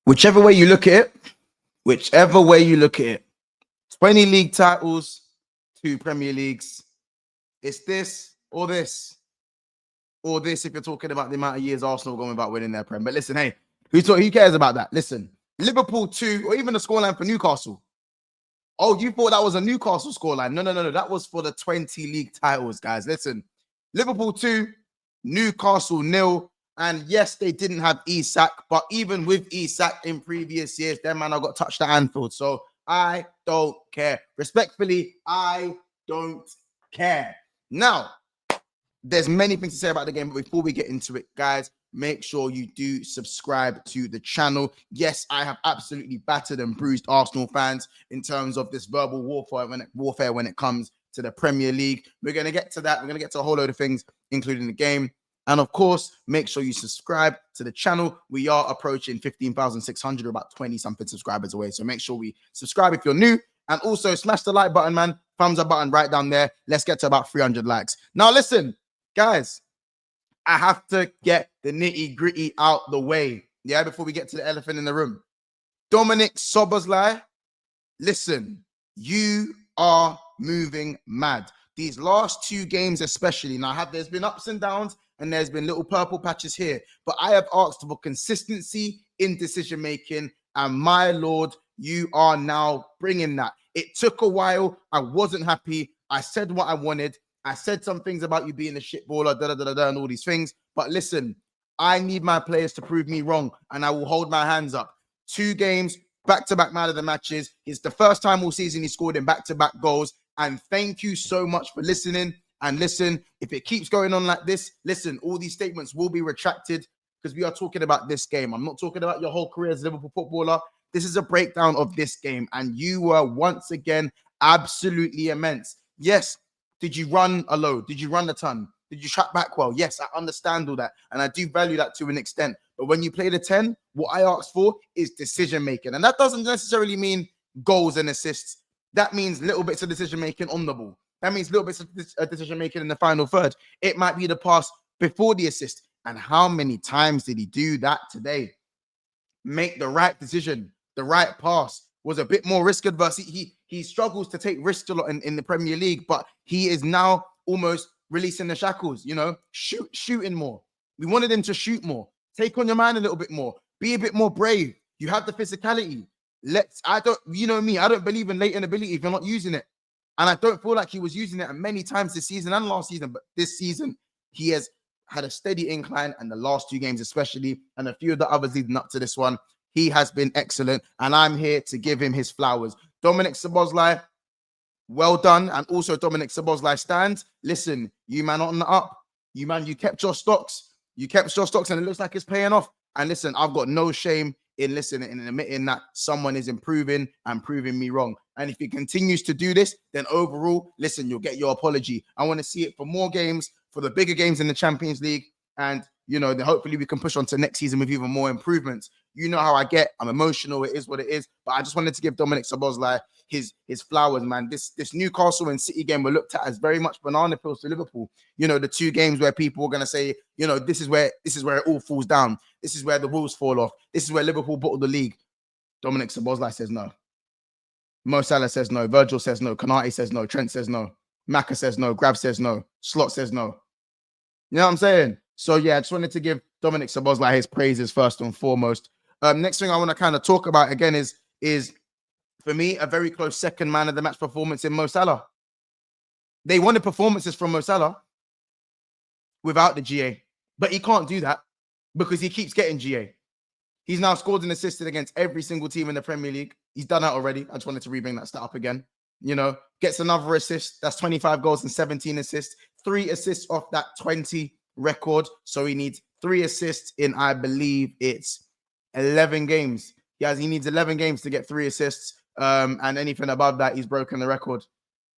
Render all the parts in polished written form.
Whichever way you look at it, whichever way you look at it, 20 league titles, 2 Premier Leagues. It's this or this. Or this if you're talking about the amount of years Arsenal going about winning their Prem. But listen, hey, who cares about that? Listen, Liverpool 2, or even the scoreline for Newcastle. Oh, you thought that was a Newcastle scoreline? No. That was for the 20 league titles, guys. Listen, Liverpool 2, Newcastle 0. And yes, they didn't have Isak, but even with Isak in previous years, their man got touched at Anfield. So I don't care. Respectfully, I don't care. Now, there's many things to say about the game, but before we get into it, guys, make sure you do subscribe to the channel. Yes, I have absolutely battered and bruised Arsenal fans in terms of this verbal warfare when it comes to the Premier League. We're going to get to that. We're going to get to a whole load of things, including the game. And of course, make sure you subscribe to the channel. We are approaching 15,600, about 20-something subscribers away. So make sure we subscribe if you're new. And also smash the like button, man. Thumbs up button right down there. Let's get to about 300 likes. Now, listen, guys, I have to get the nitty-gritty out the way, yeah, before we get to the elephant in the room. Dominic Szoboszlai, listen, you are moving mad. These last 2 games especially, now there's been ups and downs, and there's been little purple patches here, but I have asked for consistency in decision-making, and my Lord, you are now bringing that. It took a while. I wasn't happy. I said what I wanted. I said some things about you being a shit baller, and all these things. But listen, I need my players to prove me wrong, and I will hold my hands up. 2 games, back-to-back man of the matches. It's the first time all season he scored in back-to-back goals. And thank you so much for listening. And listen, if it keeps going on like this, listen, all these statements will be retracted because we are talking about this game. I'm not talking about your whole career as a Liverpool footballer. This is a breakdown of this game. And you were once again absolutely immense. Yes. Did you run a load? Did you run a ton? Did you track back well? Yes, I understand all that. And I do value that to an extent. But when you play the 10, what I ask for is decision-making. And that doesn't necessarily mean goals and assists. That means little bits of decision-making on the ball. That means little bits of decision-making in the final third. It might be the pass before the assist. And how many times did he do that today? Make the right decision, the right pass. Was a bit more risk adverse. He struggles to take risks a lot in the Premier League, but he is now almost releasing the shackles, you know, shooting more. We wanted him to shoot more. Take on your man a little bit more. Be a bit more brave. You have the physicality. You know me, I don't believe in latent ability if you're not using it. And I don't feel like he was using it many times this season and last season, but this season he has had a steady incline, and the last 2 games especially, and a few of the others leading up to this one, he has been excellent, and I'm here to give him his flowers. Dominic Szoboszlai, well done. And also Dominic Szoboszlai stands. Listen, you man on the up. You kept your stocks. You kept your stocks, and it looks like it's paying off. And listen, I've got no shame in listening and admitting that someone is improving and proving me wrong. And if he continues to do this, then overall, listen, you'll get your apology. I want to see it for more games, for the bigger games in the Champions League. And, you know, then hopefully we can push on to next season with even more improvements. You know how I get. I'm emotional. It is what it is. But I just wanted to give Dominic Szoboszlai his flowers, man. This Newcastle and City game were looked at as very much banana peels to Liverpool. You know, the 2 games where people were going to say, you know, this is where it all falls down. This is where the wheels fall off. This is where Liverpool bottled the league. Dominic Szoboszlai says no. Mo Salah says no. Virgil says no. Konate says no. Trent says no. Maka says no. Grab says no. Slot says no. You know what I'm saying? So, yeah, I just wanted to give Dominic Szoboszlai his praises first and foremost. Next thing I want to kind of talk about again is for me a very close second man of the match performance in Mo Salah. They wanted performances from Mo Salah without the GA, but he can't do that because he keeps getting GA. He's now scored and assisted against every single team in the Premier League. He's done that already. I just wanted to rebring that stat up again. You know, gets another assist. That's 25 goals and 17 assists. 3 assists off that 20 record. So he needs 3 assists in, I believe it's 11 games. He needs 11 games to get 3 assists. And anything above that, he's broken the record.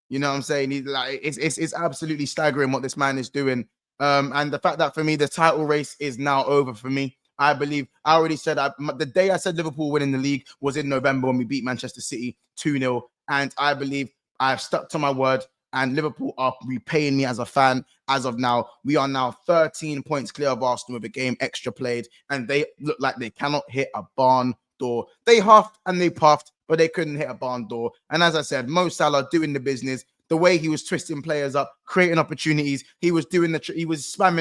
You know what I'm saying? It's absolutely staggering what this man is doing. And the fact that for me, the title race is now over for me. I believe I already said the day I said Liverpool winning the league was in November when we beat Manchester City 2-0. And I believe I've stuck to my word, and Liverpool are repaying me as a fan. As of now, we are now 13 points clear of Arsenal with a game extra played, and they look like they cannot hit a barn door. They huffed and they puffed, but they couldn't hit a barn door. And as I said, Mo Salah doing the business. The way he was twisting players up, creating opportunities, he was spamming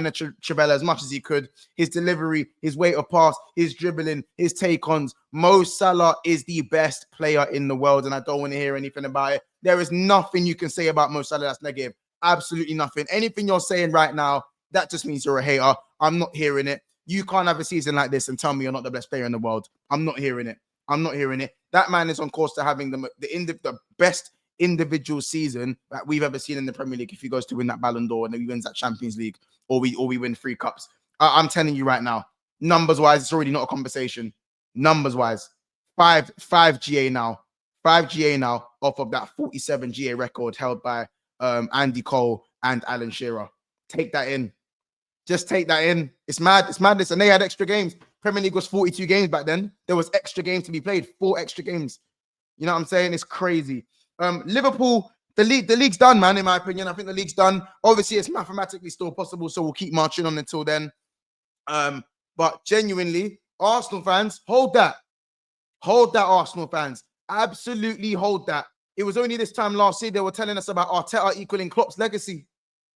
the Trivela as much as he could. His delivery, his weight of pass, his dribbling, his take-ons. Mo Salah is the best player in the world, and I don't want to hear anything about it. There is nothing you can say about Mo Salah that's negative. Absolutely nothing. Anything you're saying right now, that just means you're a hater. I'm not hearing it. You can't have a season like this and tell me you're not the best player in the world. I'm not hearing it. I'm not hearing it. That man is on course to having the best individual season that we've ever seen in the Premier League if he goes to win that Ballon d'Or and then he wins that Champions League or we win 3 cups. I'm telling you right now, numbers wise, it's already not a conversation. Numbers wise, 5 GA now. 5 GA now off of that 47 GA record held by Andy Cole and Alan Shearer. Take that in. Just take that in. It's mad. It's madness. And they had extra games. Premier League was 42 games back then. There was extra games to be played. 4 extra games. You know what I'm saying? It's crazy. Liverpool, the league's done, man, in my opinion. I think the league's done. Obviously, it's mathematically still possible, so we'll keep marching on until then. But genuinely, Arsenal fans, hold that. Hold that, Arsenal fans. Absolutely hold that. It was only this time last year they were telling us about Arteta equaling Klopp's legacy.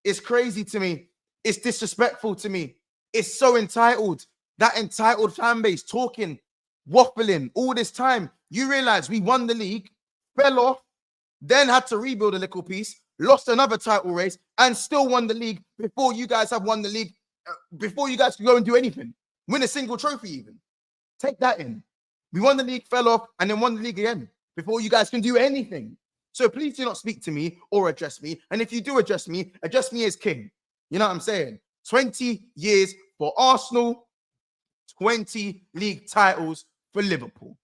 It's crazy to me. It's disrespectful to me. It's so entitled. That entitled fan base talking, waffling all this time. You realize we won the league, fell off, then had to rebuild a little piece, lost another title race, and still won the league before you guys have won the league, before you guys could go and do anything. Win a single trophy even. Take that in. We won the league, fell off, and then won the league again before you guys can do anything. So please do not speak to me or address me. And if you do address me as king. You know what I'm saying? 20 years for Arsenal, 20 league titles for Liverpool.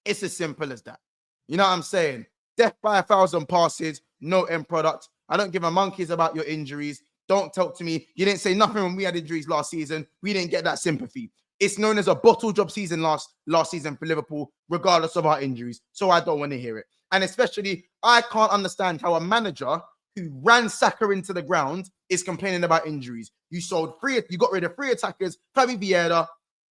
It's as simple as that. You know what I'm saying? Death by 1,000 passes, no end product. I don't give a monkeys about your injuries. Don't talk to me. You didn't say nothing when we had injuries last season. We didn't get that sympathy. It's known as a bottle job season last season for Liverpool, regardless of our injuries. So I don't want to hear it. And especially, I can't understand how a manager who ran Saka into the ground is complaining about injuries. You got rid of 3 attackers, Fabi Vieira,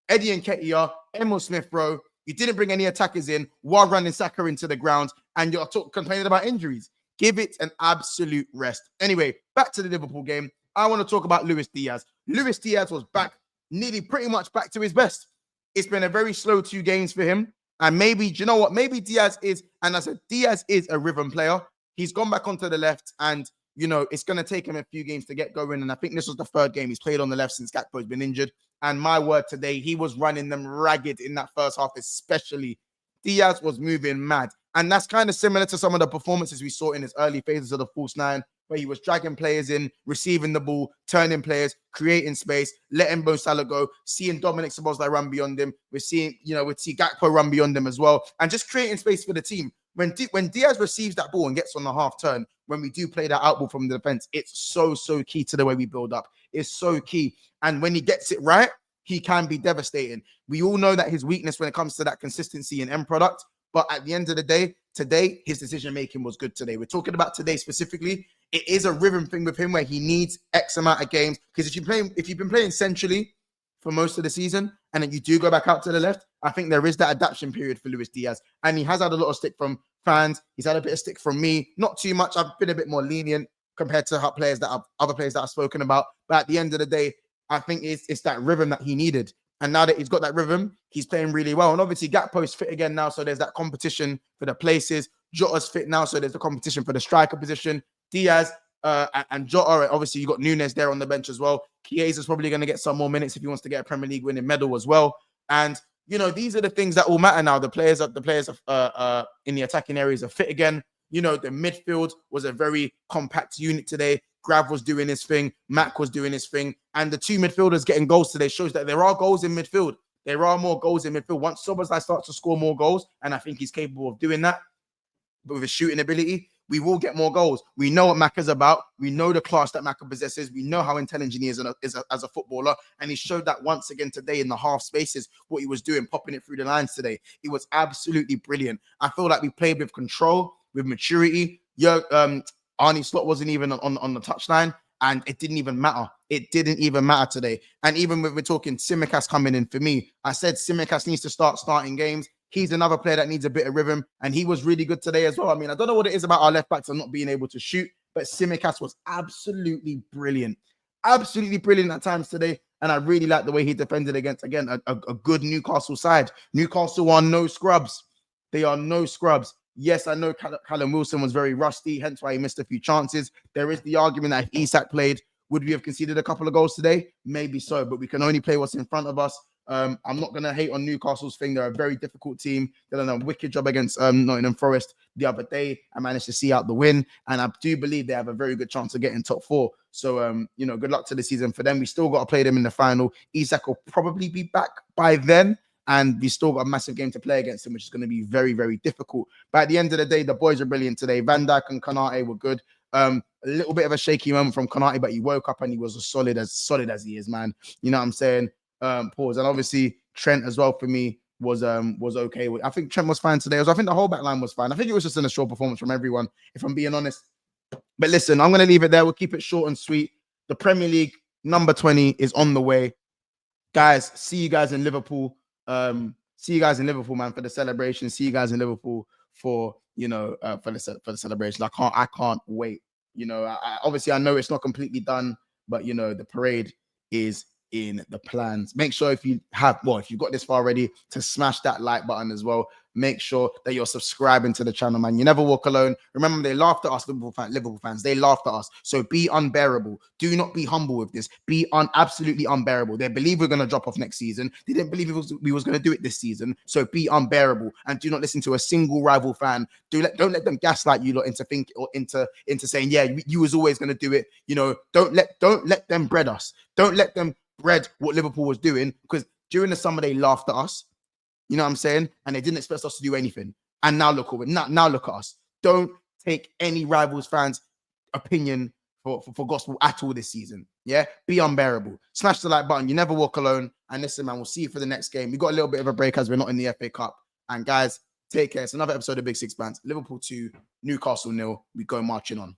Eddie Nketiah, Emil Smith-Rowe. You didn't bring any attackers in while running Saka into the ground, and you're complaining about injuries. Give it an absolute rest. Anyway, back to the Liverpool game. I want to talk about Luis Diaz. Luis Diaz was back, nearly pretty much back to his best. It's been a very slow 2 games for him. And maybe, do you know what? Maybe Diaz is, and I said, Diaz is a rhythm player. He's gone back onto the left, and, you know, it's going to take him a few games to get going. And I think this was the 3rd game he's played on the left since Gakpo's been injured. And my word today, he was running them ragged in that first half, especially. Diaz was moving mad. And that's kind of similar to some of the performances we saw in his early phases of the false 9, where he was dragging players in, receiving the ball, turning players, creating space, letting Mo Salah go, seeing Dominic Szoboszlai run beyond him. We're seeing Gakpo run beyond him as well, and just creating space for the team. When Diaz receives that ball and gets on the half turn, when we do play that out ball from the defense, it's so key to the way we build up. It's so key. And when he gets it right, he can be devastating. We all know that his weakness when it comes to that consistency and end product. But at the end of the day, today, his decision-making was good today. We're talking about today specifically. It is a rhythm thing with him where he needs X amount of games. Because if you've been playing centrally for most of the season, and then you do go back out to the left, I think there is that adaptation period for Luis Diaz. And he has had a lot of stick from fans. He's had a bit of stick from me. Not too much. I've been a bit more lenient compared to other players that I've spoken about. But at the end of the day, I think it's that rhythm that he needed. And now that he's got that rhythm, he's playing really well. And obviously, Gakpo's fit again now, so there's that competition for the places. Jota's fit now, so there's the competition for the striker position. Diaz and Jota, obviously, you got Núñez there on the bench as well. Chiesa's probably going to get some more minutes if he wants to get a Premier League winning medal as well. And, you know, these are the things that all matter now. The players in the attacking areas are fit again. You know, the midfield was a very compact unit today. Grav was doing his thing. Mac was doing his thing. And the 2 midfielders getting goals today shows that there are goals in midfield. There are more goals in midfield. Once Szoboszlai starts to score more goals, and I think he's capable of doing that, but with his shooting ability, we will get more goals. We know what Mac is about. We know the class that Mac possesses. We know how intelligent he is as a footballer. And he showed that once again today in the half spaces, what he was doing, popping it through the lines today. It was absolutely brilliant. I feel like we played with control, with maturity. Arnie Slot wasn't even on the touchline. And it didn't even matter. It didn't even matter today. And even when we're talking Tsimikas coming in for me, I said Tsimikas needs to start starting games. He's another player that needs a bit of rhythm. And he was really good today as well. I mean, I don't know what it is about our left backs and not being able to shoot, but Tsimikas was absolutely brilliant. Absolutely brilliant at times today. And I really like the way he defended against, again, a good Newcastle side. Newcastle are no scrubs. They are no scrubs. Yes, I know Callum Wilson was very rusty, hence why he missed a few chances. There is the argument that if Isak played, would we have conceded a couple of goals today? Maybe so, but we can only play what's in front of us. I'm not going to hate on Newcastle's thing. They're a very difficult team. They done a wicked job against Nottingham Forest the other day. I managed to see out the win, and I do believe they have a very good chance of getting top four. So, good luck to the season for them. We still got to play them in the final. Isak will probably be back by then, and we still got a massive game to play against him, which is going to be very, very difficult. But at the end of the day, the boys are brilliant today. Van Dijk and Konate were good. A little bit of a shaky moment from Konate, but he woke up and he was as solid as he is, man. You know what I'm saying? Pause. And obviously Trent as well for me was okay. I think Trent was fine today. I think the whole back line was fine. I think it was just a short performance from everyone, if I'm being honest. But listen, I'm going to leave it there. We'll keep it short and sweet. The Premier League number 20 is on the way. Guys, see you guys in Liverpool. See you guys in Liverpool, man, for the celebration. See you guys in Liverpool for for the celebration. I can't wait. Obviously I know it's not completely done, but the parade is in the plans. Make sure if you've got this far already, to smash that like button as well. Make sure that you're subscribing to the channel, man. You never walk alone. Remember, they laughed at us, Liverpool fans. They laughed at us. So be unbearable. Do not be humble with this. Be absolutely unbearable. They believe we're going to drop off next season. They didn't believe we was going to do it this season. So be unbearable and do not listen to a single rival fan. Don't let them gaslight you lot into thinking or into saying, yeah, you was always going to do it. Don't let them bread us. Don't let them bread what Liverpool was doing, because during the summer they laughed at us. You know what I'm saying? And they didn't expect us to do anything. And now look at us. Don't take any rivals fans' opinion for gospel at all this season. Yeah? Be unbearable. Smash the like button. You never walk alone. And listen, man, we'll see you for the next game. We got a little bit of a break as we're not in the FA Cup. And guys, take care. It's another episode of Big Six Bands. Liverpool 2, Newcastle 0. We go marching on.